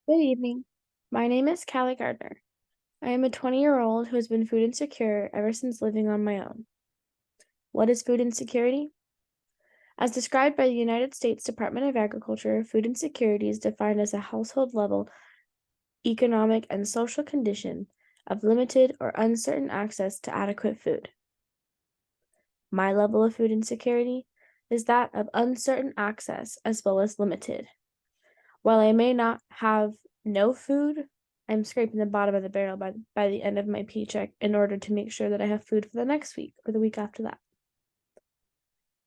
Good evening. My name is Callie Gardner. I am a 20-year-old who has been food insecure ever since living on my own. What is food insecurity? As described by the United States Department of Agriculture, food insecurity is defined as a household level economic and social condition of limited or uncertain access to adequate food. My level of food insecurity is that of uncertain access as well as limited. While I may not have no food, I'm scraping the bottom of the barrel by the end of my paycheck in order to make sure that I have food for the next week or the week after that.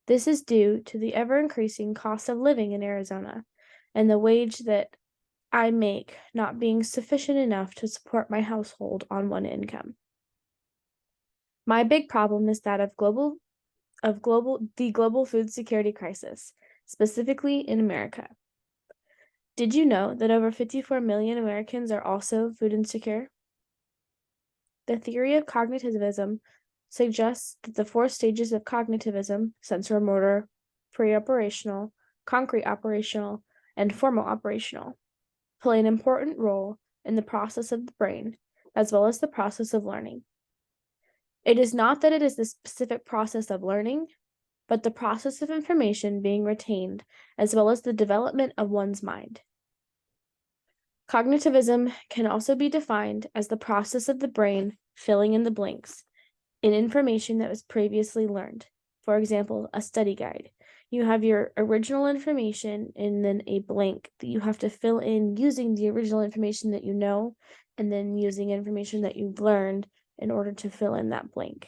This is due to the ever increasing cost of living in Arizona and the wage that I make not being sufficient enough to support my household on one income. My big problem is that of the global food security crisis, specifically in America. Did you know that over 54 million Americans are also food insecure? The theory of cognitivism suggests that the four stages of cognitivism, sensory-motor, pre-operational, concrete operational, and formal operational, play an important role in the process of the brain, as well as the process of learning. It is not that it is the specific process of learning, but the process of information being retained, as well as the development of one's mind. Cognitivism can also be defined as the process of the brain filling in the blanks in information that was previously learned. For example, a study guide. You have your original information and then a blank that you have to fill in using the original information that you know, and then using information that you've learned in order to fill in that blank.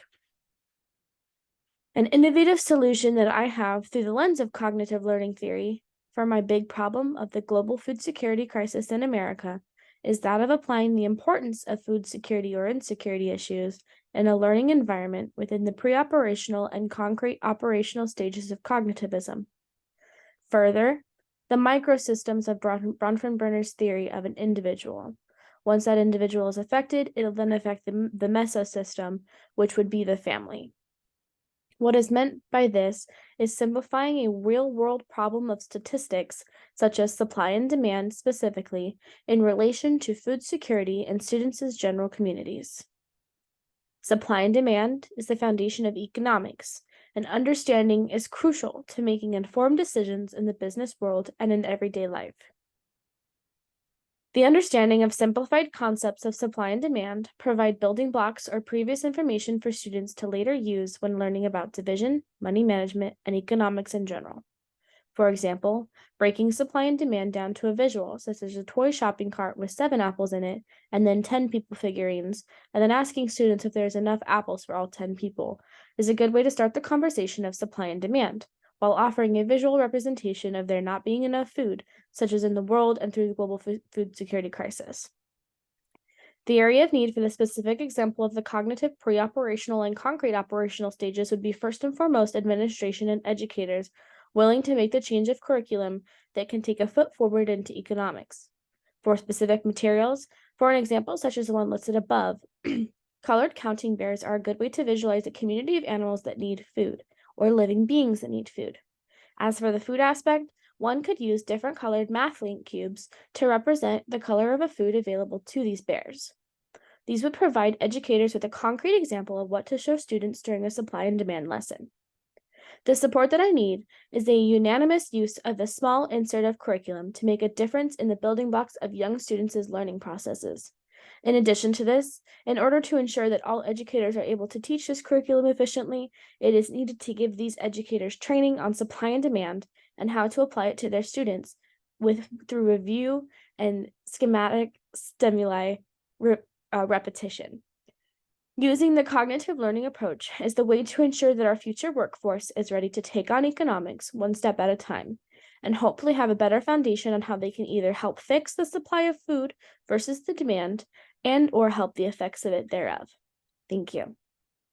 An innovative solution that I have through the lens of cognitive learning theory for my big problem of the global food security crisis in America is that of applying the importance of food security or insecurity issues in a learning environment within the pre-operational and concrete operational stages of cognitivism. Further, the microsystems of Bronfenbrenner's theory of an individual. Once that individual is affected, it'll then affect the mesosystem, which would be the family. What is meant by this is simplifying a real-world problem of statistics, such as supply and demand specifically, in relation to food security in students' general communities. Supply and demand is the foundation of economics, and understanding is crucial to making informed decisions in the business world and in everyday life. The understanding of simplified concepts of supply and demand provide building blocks or previous information for students to later use when learning about division, money management, and economics in general. For example, breaking supply and demand down to a visual, such as a toy shopping cart with 7 apples in it, and then 10 people figurines, and then asking students if there's enough apples for all 10 people, is a good way to start the conversation of supply and demand, while offering a visual representation of there not being enough food, such as in the world and through the global food security crisis. The area of need for the specific example of the cognitive pre-operational and concrete operational stages would be first and foremost administration and educators willing to make the change of curriculum that can take a foot forward into economics. For specific materials, for an example such as the one listed above, colored counting bears are a good way to visualize a community of animals that need food, or living beings that need food. As for the food aspect, one could use different colored MathLink cubes to represent the color of a food available to these bears. These would provide educators with a concrete example of what to show students during a supply and demand lesson. The support that I need is a unanimous use of the small insert of curriculum to make a difference in the building blocks of young students' learning processes. In addition to this, in order to ensure that all educators are able to teach this curriculum efficiently, it is needed to give these educators training on supply and demand and how to apply it to their students through review and schematic stimuli repetition. Using the cognitive learning approach is the way to ensure that our future workforce is ready to take on economics one step at a time, and hopefully have a better foundation on how they can either help fix the supply of food versus the demand and or help the effects of it thereof. Thank you.